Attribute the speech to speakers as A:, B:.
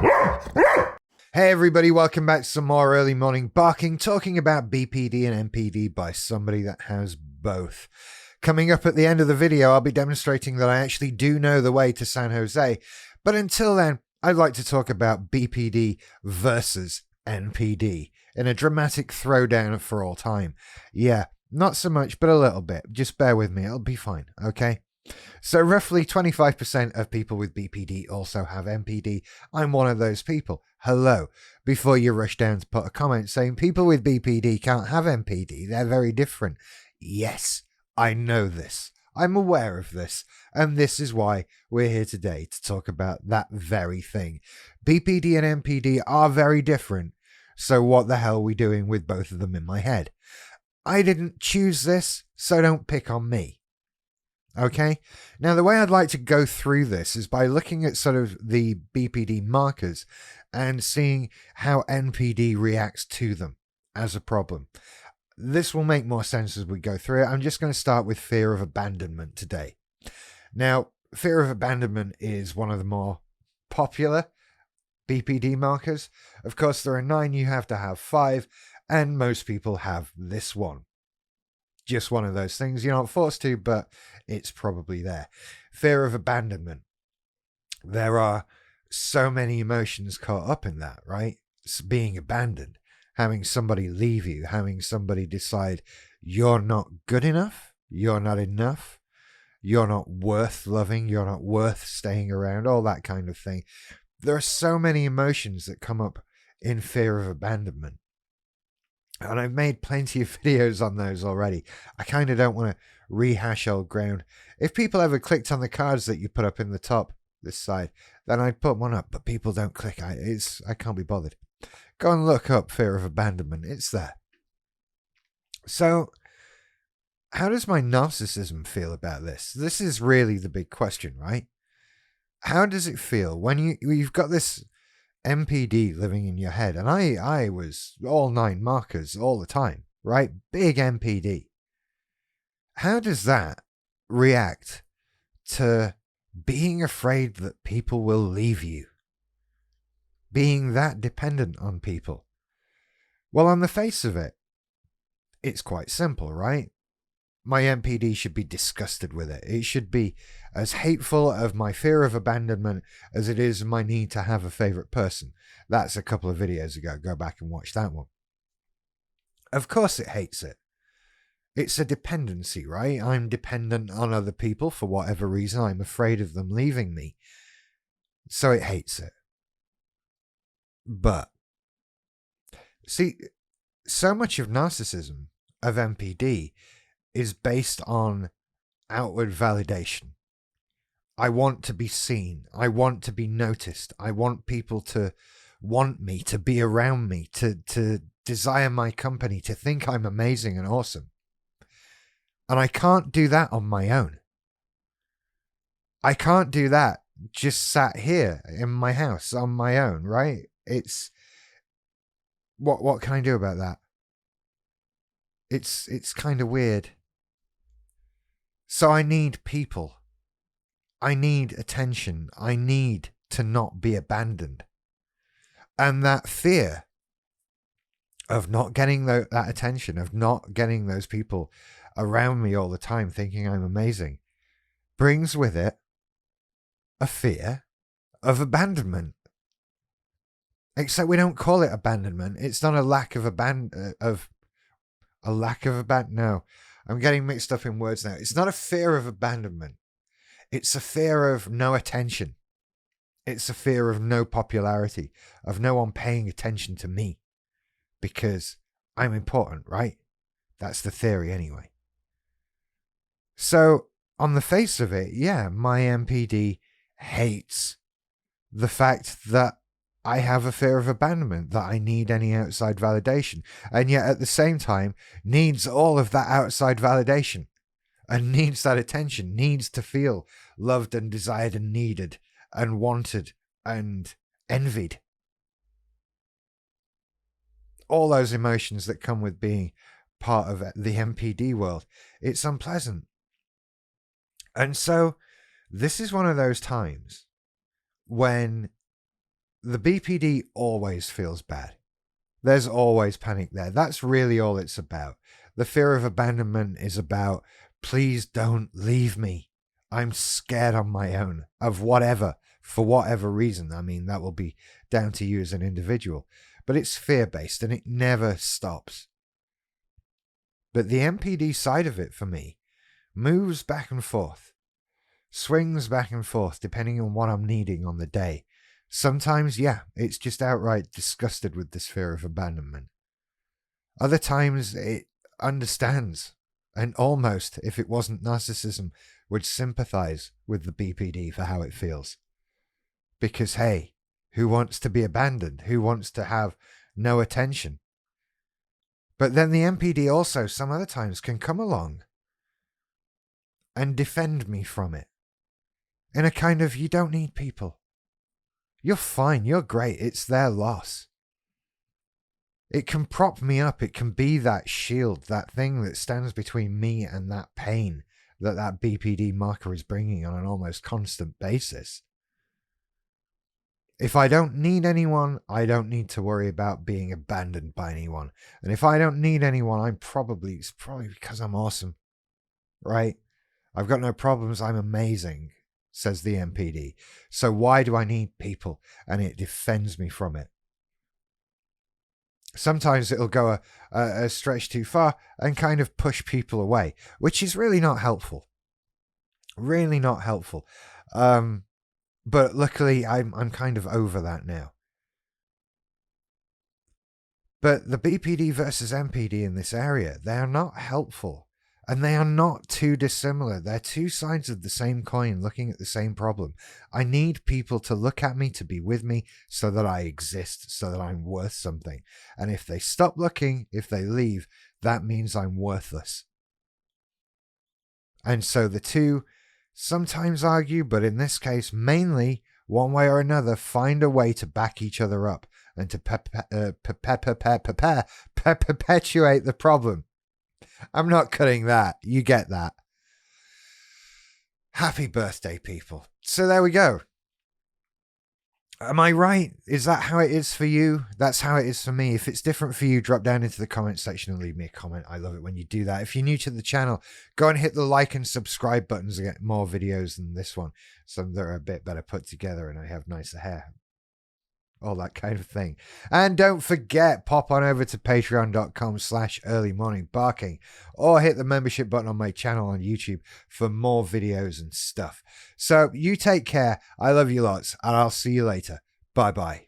A: Hey everybody, welcome back to some more early morning barking, talking about BPD and NPD by somebody that has both. Coming up at the end of the video, I'll be demonstrating that I actually do know the way to San Jose, but until then, I'd like to talk about BPD versus NPD in a dramatic throwdown for all time. Yeah, not so much, but a little bit. Just bear with me, it'll be fine, okay? So roughly 25% of people with BPD also have NPD. I'm one of those people. Hello. Before you rush down to put a comment saying people with BPD can't have NPD, they're very different. Yes, I know this. I'm aware of this. And this is why we're here today to talk about that very thing. BPD and NPD are very different. So what the hell are we doing with both of them in my head? I didn't choose this, so don't pick on me. Okay, now the way I'd like to go through this is by looking at sort of the BPD markers and seeing how NPD reacts to them as a problem. This will make more sense as we go through it. I'm just going to start with fear of abandonment today. Now, fear of abandonment is one of the more popular BPD markers. Of course, there are 9, you have to have 5, and most people have this one. Just one of those things. You're not forced to, but it's probably there. Fear of abandonment. There are so many emotions caught up in that, right? It's being abandoned, having somebody leave you, having somebody decide you're not good enough, you're not enough, you're not worth loving, you're not worth staying around, all that kind of thing. There are so many emotions that come up in fear of abandonment. And I've made plenty of videos on those already. I kind of don't want to rehash old ground. If people ever clicked on the cards that you put up in the top, this side, then I'd put one up, but people don't click. I can't be bothered. Go and look up fear of abandonment. It's there. So, how does my narcissism feel about this? This is really the big question, right? How does it feel when you've got this NPD living in your head? And I was all 9 markers all the time, right? Big NPD. How does that react to being afraid that people will leave you? Being that dependent on people? Well, on the face of it, it's quite simple, right? My NPD should be disgusted with it. It should be as hateful of my fear of abandonment as it is my need to have a favorite person. That's a couple of videos ago. Go back and watch that one. Of course it hates it. It's a dependency, right? I'm dependent on other people for whatever reason. I'm afraid of them leaving me. So it hates it. But, see, so much of narcissism, of NPD, is based on outward validation. I want to be seen. I want to be noticed. I want people to want me, to be around me, to desire my company, to think I'm amazing and awesome. And I can't do that on my own. I can't do that just sat here in my house on my own, right? It's what can I do about that? It's kind of weird. So I need people. I need attention. I need to not be abandoned. And that fear of not getting that attention, of not getting those people around me all the time thinking I'm amazing, brings with it a fear of abandonment. Except we don't call it abandonment. It's not a lack of no. I'm getting mixed up in words now. It's not a fear of abandonment. It's a fear of no attention. It's a fear of no popularity, of no one paying attention to me because I'm important, right? That's the theory anyway. So on the face of it, yeah, my NPD hates the fact that I have a fear of abandonment, that I need any outside validation, and yet at the same time needs all of that outside validation and needs that attention, needs to feel loved and desired and needed and wanted and envied. All those emotions that come with being part of the NPD world. It's unpleasant. And so this is one of those times when the BPD always feels bad. There's always panic there. That's really all it's about. The fear of abandonment is about, please don't leave me. I'm scared on my own of whatever, for whatever reason. I mean, that will be down to you as an individual. But it's fear-based and it never stops. But the NPD side of it for me moves back and forth, swings back and forth depending on what I'm needing on the day. Sometimes, yeah, it's just outright disgusted with this fear of abandonment. Other times it understands and almost, if it wasn't narcissism, would sympathize with the BPD for how it feels. Because, hey, who wants to be abandoned? Who wants to have no attention? But then the NPD also, some other times, can come along and defend me from it. In a kind of, you don't need people. You're fine, you're great, it's their loss. It can prop me up, it can be that shield, that thing that stands between me and that pain that BPD marker is bringing on an almost constant basis. If I don't need anyone, I don't need to worry about being abandoned by anyone. And if I don't need anyone, it's probably because I'm awesome, right? I've got no problems, I'm amazing, says the NPD. So why do I need people? And it defends me from it. Sometimes it'll go a stretch too far and kind of push people away, which is really not helpful. Really not helpful. But luckily, I'm kind of over that now. But the BPD versus NPD in this area, they are not helpful. And they are not too dissimilar. They're two sides of the same coin looking at the same problem. I need people to look at me, to be with me, so that I exist, so that I'm worth something. And if they stop looking, if they leave, that means I'm worthless. And so the two sometimes argue, but in this case, mainly, one way or another, find a way to back each other up and to perpetuate the problem. I'm not cutting that. You get that. Happy birthday, people. So there we go. Am I right? Is that how it is for you? That's how it is for me. If it's different for you, drop down into the comment section and leave me a comment. I love it when you do that. If you're new to the channel, go and hit the like and subscribe buttons to get more videos than this one. Some that are a bit better put together and I have nicer hair. All that kind of thing. And don't forget, pop on over to patreon.com/earlymorningbarking or hit the membership button on my channel on YouTube for more videos and stuff. So you take care. I love you lots and I'll see you later. Bye bye.